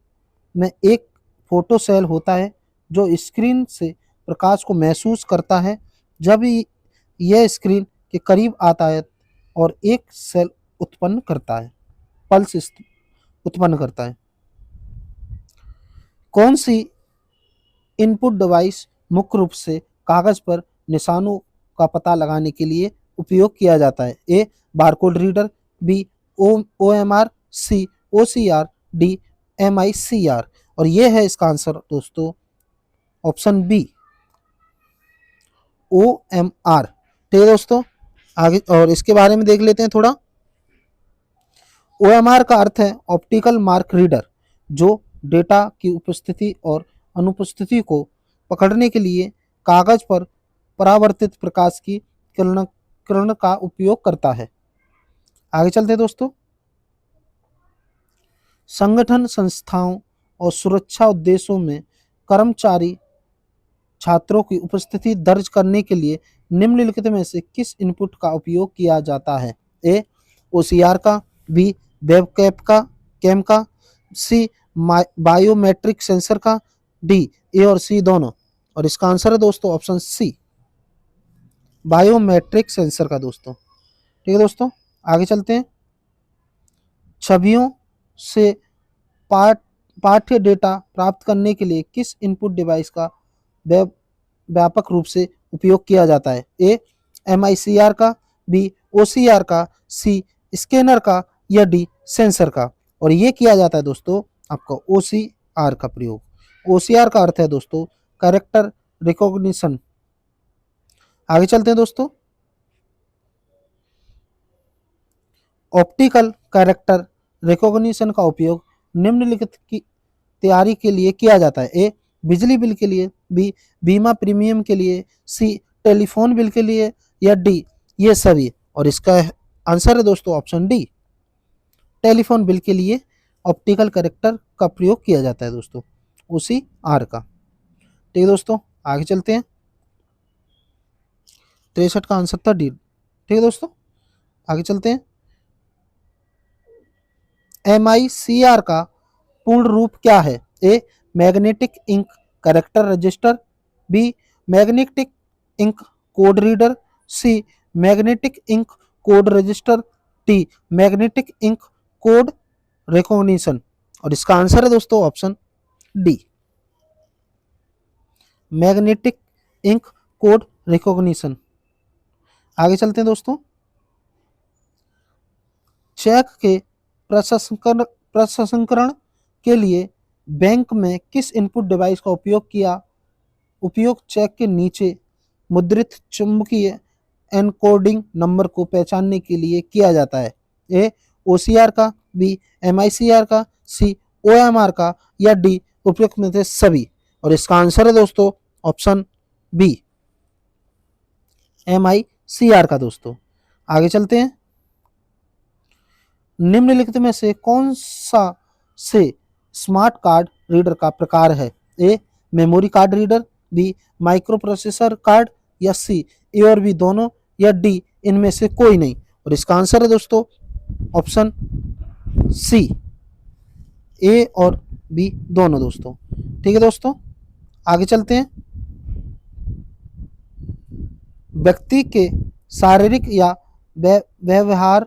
में एक फोटो सेल होता है जो स्क्रीन से प्रकाश को महसूस करता है। जब यह स्क्रीन के करीब आता है और एक सेल उत्पन्न करता है, पल्स उत्पन्न करता है। कौन सी इनपुट डिवाइस मुख्य रूप से कागज पर निशानों का पता लगाने के लिए उपयोग किया जाता है? ए बारकोड रीडर, बी OMR, सी OCR, डी MICR। और ये है इसका आंसर दोस्तों ऑप्शन बी, OMR। ठीक है दोस्तों, आगे और इसके बारे में देख लेते हैं थोड़ा। OMR का अर्थ है ऑप्टिकल मार्क रीडर, जो डेटा की उपस्थिति और अनुपस्थिति को पकड़ने के लिए कागज पर परावर्तित प्रकाश की किरण का उपयोग करता है। आगे चलते हैं दोस्तों। संगठन, संस्थाओं और सुरक्षा उद्देश्यों में कर्मचारी छात्रों की उपस्थिति दर्ज करने के लिए निम्नलिखित में से किस इनपुट का उपयोग किया जाता है? ए OCR का, बी वेब कैम का, सी बायोमेट्रिक सेंसर का, डी ए और सी दोनों, और इसका आंसर है दोस्तों ऑप्शन सी, बायोमेट्रिक सेंसर का दोस्तों। ठीक है दोस्तों, आगे चलते हैं। छवियों से पाठ पाठ्य डेटा प्राप्त करने के लिए किस इनपुट डिवाइस का व्यापक रूप से उपयोग किया जाता है? ए MICR का, बी OCR का, सी स्कैनर का, या डी सेंसर का। और ये किया जाता है दोस्तों आपका OCR का प्रयोग। OCR का अर्थ है दोस्तों कैरेक्टर रिकॉग्निशन। आगे चलते हैं दोस्तों। ऑप्टिकल कैरेक्टर रिकॉग्निशन का उपयोग निम्नलिखित की तैयारी के लिए किया जाता है? ए बिजली बिल के लिए, बी बीमा प्रीमियम के लिए, सी टेलीफोन बिल के लिए, या डी ये सभी। और इसका आंसर है दोस्तों ऑप्शन डी, टेलीफोन बिल के लिए ऑप्टिकल कैरेक्टर का प्रयोग किया जाता है दोस्तों, OCR का। ठीक है दोस्तों, आगे चलते हैं। 63 का आंसर था डी। ठीक है दोस्तों, आगे चलते हैं। MICR का पूर्ण रूप क्या है? A magnetic ink character register, B magnetic ink code reader, C magnetic ink code register, D magnetic ink code recognition. और इसका आंसर है दोस्तों option D, magnetic ink code recognition. आगे चलते हैं दोस्तों। चेक के प्रसंस्करण के लिए बैंक में किस इनपुट डिवाइस का उपयोग चेक के नीचे मुद्रित चुंबकीय एनकोडिंग नंबर को पहचानने के लिए किया जाता है? ए OCR का, बी MICR का, सी OMR का, या डी उपयुक्त में से सभी। और इसका आंसर है दोस्तों ऑप्शन बी, MICR का दोस्तों। आगे चलते हैं। निम्नलिखित में से कौन सा से स्मार्ट कार्ड रीडर का प्रकार है? A memory card reader, B microprocessor card, या सी ए और बी दोनों, या डी इनमें से कोई नहीं। और इसका आंसर है दोस्तों ऑप्शन सी, ए और बी दोनों दोस्तों। ठीक है दोस्तों, आगे चलते हैं। व्यक्ति के शारीरिक या व्यवहार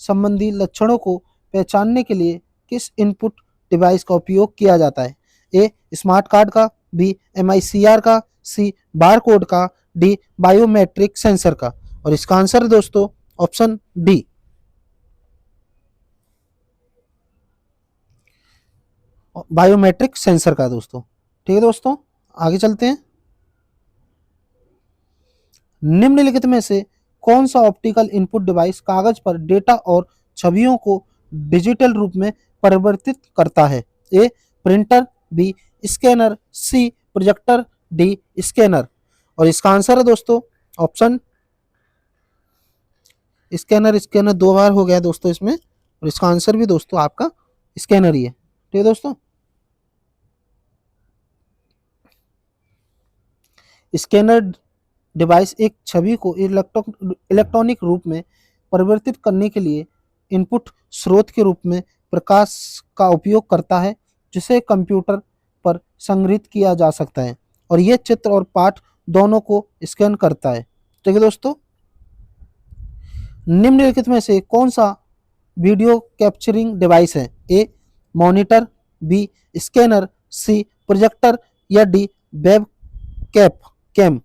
संबंधी लक्षणों को पहचानने के लिए किस इनपुट डिवाइस का उपयोग किया जाता है? ए स्मार्ट कार्ड का, बी MICR का, सी बार कोड का, डी बायोमेट्रिक सेंसर का। और इसका आंसर है दोस्तों ऑप्शन डी, बायोमेट्रिक सेंसर का दोस्तों। ठीक है दोस्तों, आगे चलते हैं। निम्नलिखित में से कौन सा ऑप्टिकल इनपुट डिवाइस कागज पर डेटा और छवियों को डिजिटल रूप में परिवर्तित करता है? ए प्रिंटर, बी स्कैनर, सी प्रोजेक्टर, डी स्कैनर। और इसका आंसर है दोस्तों ऑप्शन स्कैनर दो बार हो गया दोस्तों इसमें, और इसका आंसर भी दोस्तों आपका स्कैनर ही है। ठीक है दोस्तों, स्कैनर डिवाइस एक छवि को इलेक्ट्रॉनिक रूप में परिवर्तित करने के लिए इनपुट स्रोत के रूप में प्रकाश का उपयोग करता है, जिसे कंप्यूटर पर संग्रहित किया जा सकता है, और यह चित्र और पाठ दोनों को स्कैन करता है। ठीक है दोस्तों, निम्नलिखित में से कौन सा वीडियो कैप्चरिंग डिवाइस है? A monitor, B scanner, C projector, या डी वेब कैम।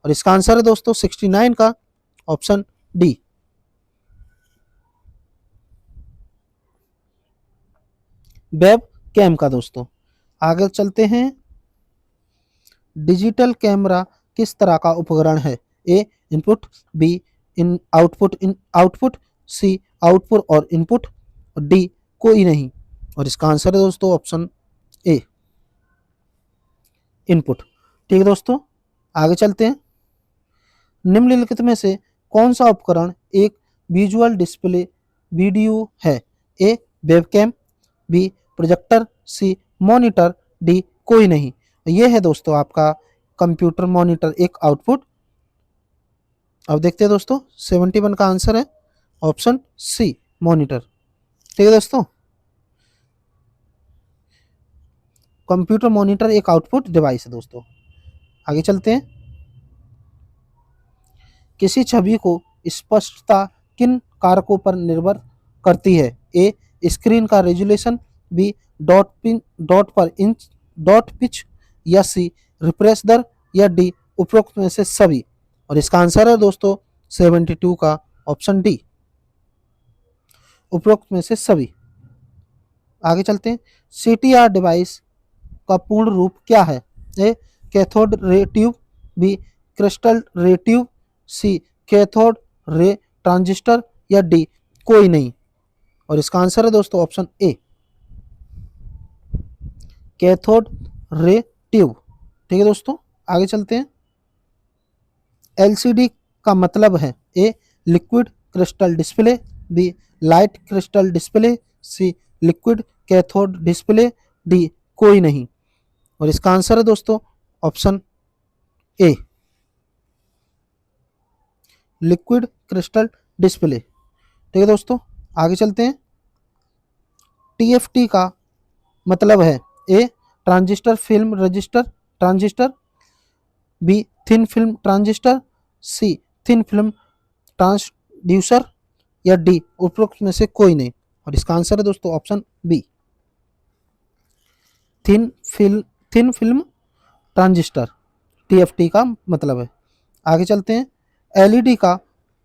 और इसका आंसर है दोस्तों 69 का ऑप्शन डी, वेब कैम का दोस्तों। आगे चलते हैं। डिजिटल कैमरा किस तरह का उपकरण है? ए इनपुट, बी इन आउटपुट, सी आउटपुट और इनपुट, डी कोई नहीं। और इसका आंसर है दोस्तों ऑप्शन ए, इनपुट। ठीक है दोस्तों, आगे चलते हैं। निम्नलिखित में से कौन सा उपकरण एक विजुअल डिस्प्ले वीडियो है? ए वेबकैम, बी प्रोजेक्टर, सी मॉनिटर, डी कोई नहीं। ये है दोस्तों आपका कंप्यूटर मॉनिटर एक आउटपुट। अब देखते हैं दोस्तों 71 का आंसर है ऑप्शन सी, मॉनिटर। ठीक है दोस्तों, कंप्यूटर मॉनिटर एक आउटपुट डिवाइस है दोस्तों। आगे चलते हैं। किसी छवि को स्पष्टता किन कारकों पर निर्भर करती है? ए स्क्रीन का रेजोल्यूशन, बी डॉट पर इंच डॉट पिच, या सी रिफ्रेश दर, या डी उपरोक्त में से सभी। और इसका आंसर है दोस्तों 72 का ऑप्शन डी, उपरोक्त में से सभी। आगे चलते हैं। सीटीआर डिवाइस का पूर्ण रूप क्या है? A cathode ray tube, B crystal ray tube, C cathode ray transistor, या डी कोई नहीं। और इसका आंसर है दोस्तों option A cathode ray tube. ठीक है दोस्तों, आगे चलते हैं। एलसीडी का मतलब है? A liquid crystal display, B light crystal display, C liquid cathode display, D कोई नहीं। और इसका आंसर है दोस्तों option A liquid crystal display. ठीक है दोस्तों, आगे चलते हैं। टीएफटी का मतलब है? A transistor film register transistor, B thin film transistor, C thin film transducer, या डी उपरोक्त में से कोई नहीं। और इसका आंसर है दोस्तों option B thin film transistor, TFT का मतलब है। आगे चलते हैं। एलईडी का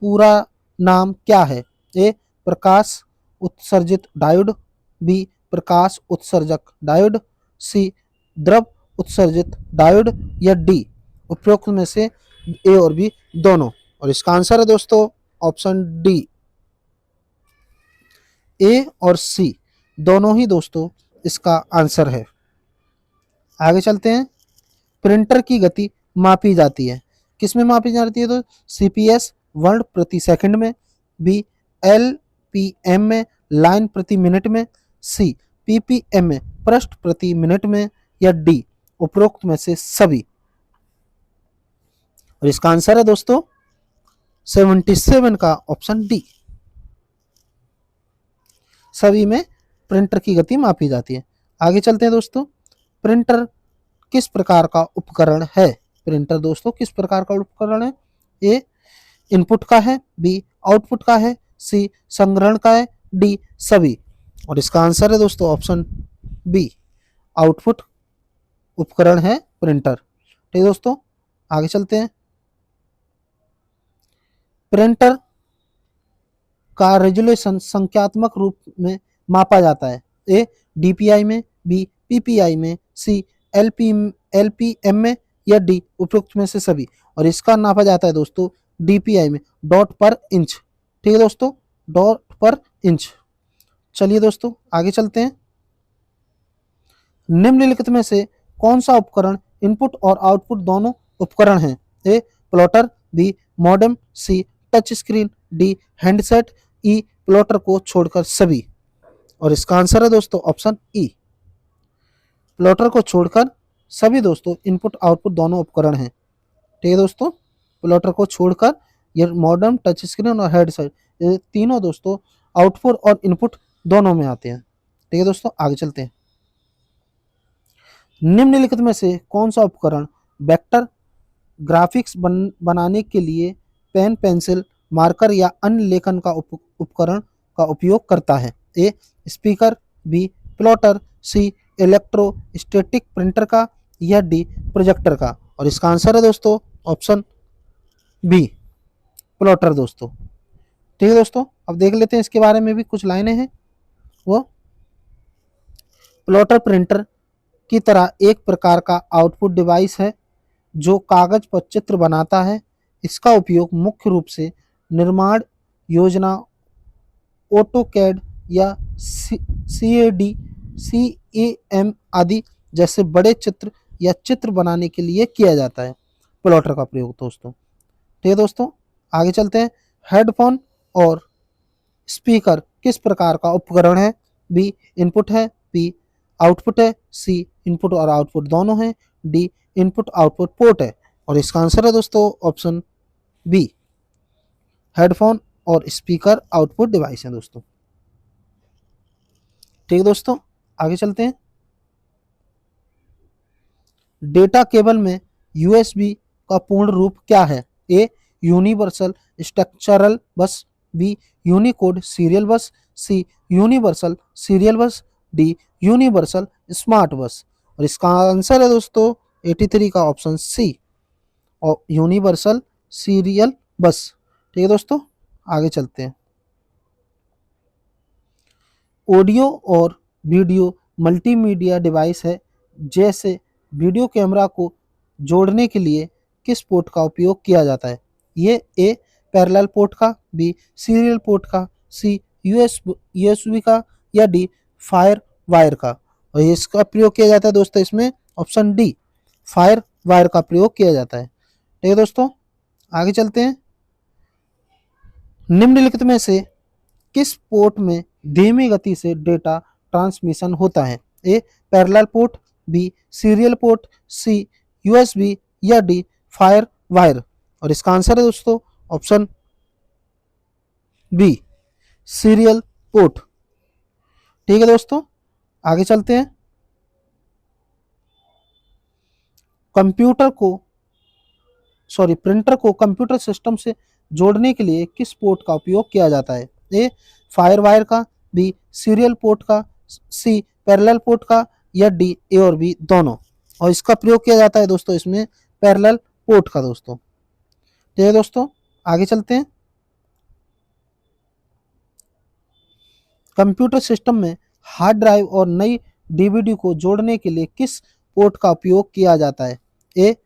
पूरा नाम क्या है? ए प्रकाश उत्सर्जित डायोड, बी प्रकाश उत्सर्जक डायोड, सी द्रव उत्सर्जित डायोड, या डी उपरोक्त में से ए और बी दोनों। और इसका आंसर है दोस्तों ऑप्शन डी ए और सी दोनों ही दोस्तों इसका आंसर है। आगे चलते हैं। प्रिंटर की गति मापी जाती है? किस में मापी जाती है? तो सीपीएस वर्ड प्रति सेकंड में, बी एलपीएम में लाइन प्रति मिनट में, सी पीपीएम में पृष्ठ प्रति मिनट में, या डी उपरोक्त में से सभी। और इसका आंसर है दोस्तों 77 का ऑप्शन डी, सभी में प्रिंटर की गति मापी जाती है। आगे चलते हैं दोस्तों। प्रिंटर किस प्रकार का उपकरण है? प्रिंटर दोस्तों किस प्रकार का उपकरण है? ए इनपुट का है, बी आउटपुट का है, सी संग्रहण का है, डी सभी। और इसका आंसर है दोस्तों ऑप्शन बी आउटपुट उपकरण है प्रिंटर। ठीक है दोस्तों, आगे चलते हैं। प्रिंटर का रेजोल्यूशन संख्यात्मक रूप में मापा जाता है? ए डीपीआई में, बी पीपीआई में, सी एलपीएम में, या डी उपरोक्त में से सभी। और इसका नापा जाता है दोस्तों डीपीआई में, डॉट पर इंच। ठीक है दोस्तों, डॉट पर इंच। चलिए दोस्तों आगे चलते हैं। निम्नलिखित में से कौन सा उपकरण इनपुट और आउटपुट दोनों उपकरण हैं? ए प्लॉटर, बी मॉडेम, सी टच स्क्रीन, डी हैंडसेट, ई प्लॉटर को छोड़कर सभी। और इसका आंसर है दोस्तों ऑप्शन ई प्लॉटर को छोड़कर सभी दोस्तों इनपुट आउटपुट दोनों उपकरण हैं। ठीक है दोस्तों, प्लॉटर को छोड़कर ये मॉडेम, टच स्क्रीन और हेडसेट ये तीनों दोस्तों आउटपुट और इनपुट दोनों में आते हैं। ठीक है दोस्तों, आगे चलते हैं। निम्नलिखित में से कौन सा उपकरण वेक्टर ग्राफिक्स बनाने के लिए पेन, पेंसिल, मार्कर या अन्य लेखन का उपकरण का उपयोग करता है? A speaker, B plotter, C electrostatic printer का, या डी प्रोजेक्टर का। और इसका आंसर है दोस्तों ऑप्शन बी प्लॉटर दोस्तों। ठीक है दोस्तों, अब देख लेते हैं इसके बारे में भी कुछ लाइनें हैं। वो प्लॉटर प्रिंटर की तरह एक प्रकार का आउटपुट डिवाइस है जो कागज पर चित्र बनाता है। इसका उपयोग मुख्य रूप से निर्माण योजना, ऑटोकैड या सीएडी, सीएएम आदि जैसे बड़े चित्र या चित्र बनाने के लिए किया जाता है प्लॉटर का प्रयोग दोस्तों। ठीक है दोस्तों, आगे चलते हैं। हेडफोन और स्पीकर किस प्रकार का उपकरण है? बी इनपुट है, बी आउटपुट है, सी इनपुट और आउटपुट दोनों हैं, डी इनपुट आउटपुट पोर्ट है। और इसका आंसर है दोस्तों ऑप्शन बी हेडफोन और स्पीकर आउटपुट डिवाइस हैं दोस्तों। ठीक है दोस्तों, आगे चलते हैं। डेटा केबल में यूएसबी का पूर्ण रूप क्या है? A universal structural bus, B unicode serial bus, C universal serial bus, D universal smart bus. और इसका आंसर है दोस्तों 83 का ऑप्शन सी और यूनिवर्सल सीरियल बस। ठीक है दोस्तों, आगे चलते हैं। ऑडियो और वीडियो मल्टीमीडिया डिवाइस है, जैसे वीडियो कैमरा को जोड़ने के लिए किस पोर्ट का उपयोग किया जाता है? ये ए पैरेलल पोर्ट का, बी सीरियल पोर्ट का, सी यूएसबी का, या डी फायर वायर का। और इसका प्रयोग किया जाता है दोस्तों इसमें ऑप्शन डी फायर वायर का प्रयोग किया जाता है। ठीक है दोस्तों, आगे चलते हैं। निम्नलिखित में से किस पोर्ट में धीमी गति से डेटा ट्रांसमिशन होता है? A parallel port, B serial port, C USB, या डी फायर वायर। और इसका आंसर है दोस्तों ऑप्शन बी सीरियल पोर्ट। ठीक है दोस्तों, आगे चलते हैं। प्रिंटर को कंप्यूटर सिस्टम से जोड़ने के लिए किस पोर्ट का उपयोग किया जाता है? ए फायर वायर का, बी सीरियल पोर्ट का, सी पैरेलल पोर्ट का, या डी ए और बी दोनों। और इसका प्रयोग किया जाता है दोस्तों इसमें पैरेलल पोर्ट का दोस्तों। ठीक है दोस्तों, आगे चलते हैं। कंप्यूटर सिस्टम में हार्ड ड्राइव और नई डीवीडी को जोड़ने के लिए किस पोर्ट का उपयोग किया जाता है? ए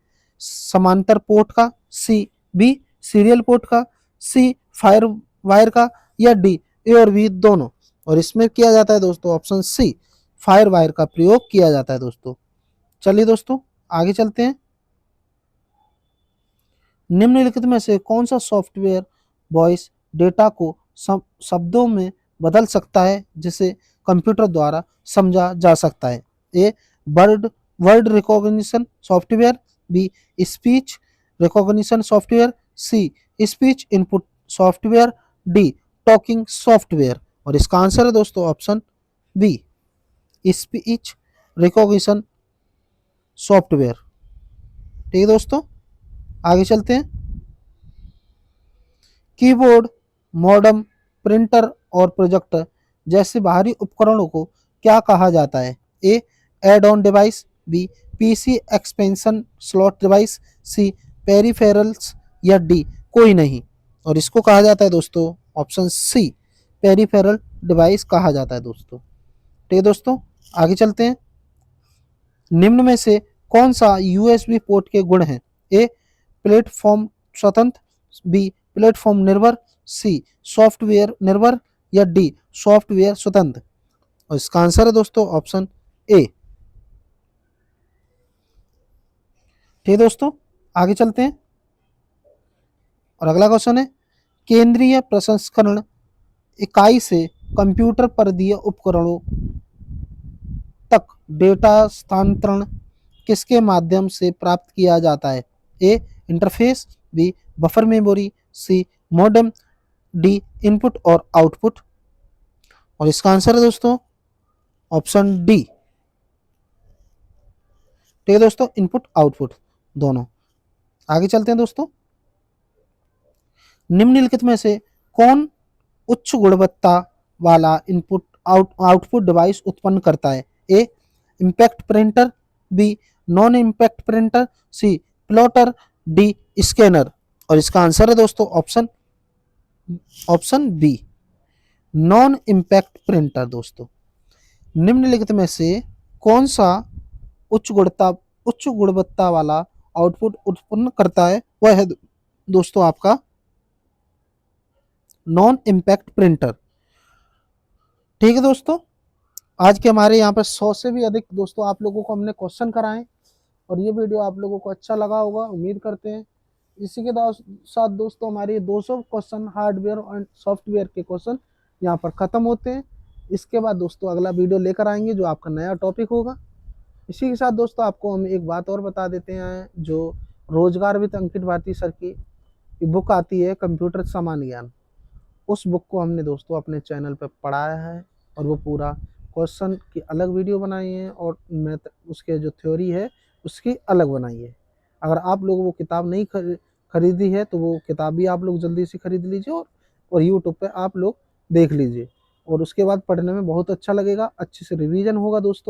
समांतर पोर्ट का, सी बी सीरियल पोर्ट का, सी फायर वायर का, या डी ए और बी दोनों। और इसमें किया जाता है दोस्तों ऑप्शन सी फायर वायर का प्रयोग किया जाता है दोस्तों। चलिए दोस्तों, आगे चलते हैं। निम्नलिखित में से कौन सा सॉफ्टवेयर वॉइस डेटा को शब्दों में बदल सकता है जिसे कंप्यूटर द्वारा समझा जा सकता है? A word word recognition software, B speech recognition software, C speech input software, D talking software. और इसका आंसर है दोस्तों option B speech recognition software. ठीक है दोस्तों, आगे चलते हैं। कीबोर्ड, मॉडेम, प्रिंटर और प्रोजेक्टर जैसे बाहरी उपकरणों को क्या कहा जाता है? A add on device, B PC expansion slot device, C peripherals, या डी कोई नहीं। और इसको कहा जाता है दोस्तों ऑप्शन सी पेरिफेरल डिवाइस कहा जाता है दोस्तों। ठीक है दोस्तों, आगे चलते हैं। निम्न में से कौन सा यूएसबी पोर्ट के गुण हैं? ए प्लेटफॉर्म स्वतंत्र, बी प्लेटफॉर्म निर्भर, सी सॉफ्टवेयर निर्भर, या डी सॉफ्टवेयर स्वतंत्र। और इसका आंसर है दोस्तों ऑप्शन ए। ठीक है दोस्तों, आगे चलते हैं। और अगला क्वेश्चन है केंद्रीय प्रसंस्करण इकाई से कंप्यूटर परदीय उपकरणों तक डेटा स्थानांतरण किसके माध्यम से प्राप्त किया जाता है? ए इंटरफेस, बी बफर मेमोरी, सी मॉडेम, डी इनपुट और आउटपुट। और इसका आंसर है दोस्तों ऑप्शन डी। ठीक है दोस्तों, इनपुट आउटपुट दोनों। आगे चलते हैं दोस्तों। निम्नलिखित में से कौन उच्च गुणवत्ता वाला इनपुट आउटपुट डिवाइस उत्पन्न करता है? A impact printer, B non impact printer, C plotter, D scanner. और इसका आंसर है दोस्तों option B non impact printer दोस्तों। निम्नलिखित में से कौन सा उच्च गुणवत्ता वाला आउटपुट उत्पन्न करता है? वह है दोस्तों आपका नॉन इम्पैक्ट प्रिंटर। ठीक है दोस्तों, आज के हमारे यहाँ पर 100 से भी अधिक दोस्तों आप लोगों को हमने क्वेश्चन कराए और ये वीडियो आप लोगों को अच्छा लगा होगा, उम्मीद करते हैं। इसी के साथ दोस्तों हमारे 200 क्वेश्चन हार्डवेयर और सॉफ्टवेयर के क्वेश्चन यहाँ पर ख़त्म होते हैं। इसके बाद दोस्तों अगला वीडियो लेकर आएंगे जो आपका नया टॉपिक होगा। इसी के साथ दोस्तों आपको हम एक बात और बता देते हैं, जो रोजगार विद अंकित भारती सर की बुक आती है कंप्यूटर सामान्य ज्ञान, उस बुक को हमने दोस्तों अपने चैनल पर पढ़ाया है और वो पूरा क्वेश्चन की अलग वीडियो बनाई है और मैं उसके जो थ्योरी है उसकी अलग बनाइए। अगर आप लोग वो किताब नहीं खरीदी है तो वो किताब भी आप लोग जल्दी से खरीद लीजिए और यूट्यूब पे आप लोग देख लीजिए और उसके बाद पढ़ने में बहुत अच्छा लगेगा, अच्छे से रिवीजन होगा दोस्तों।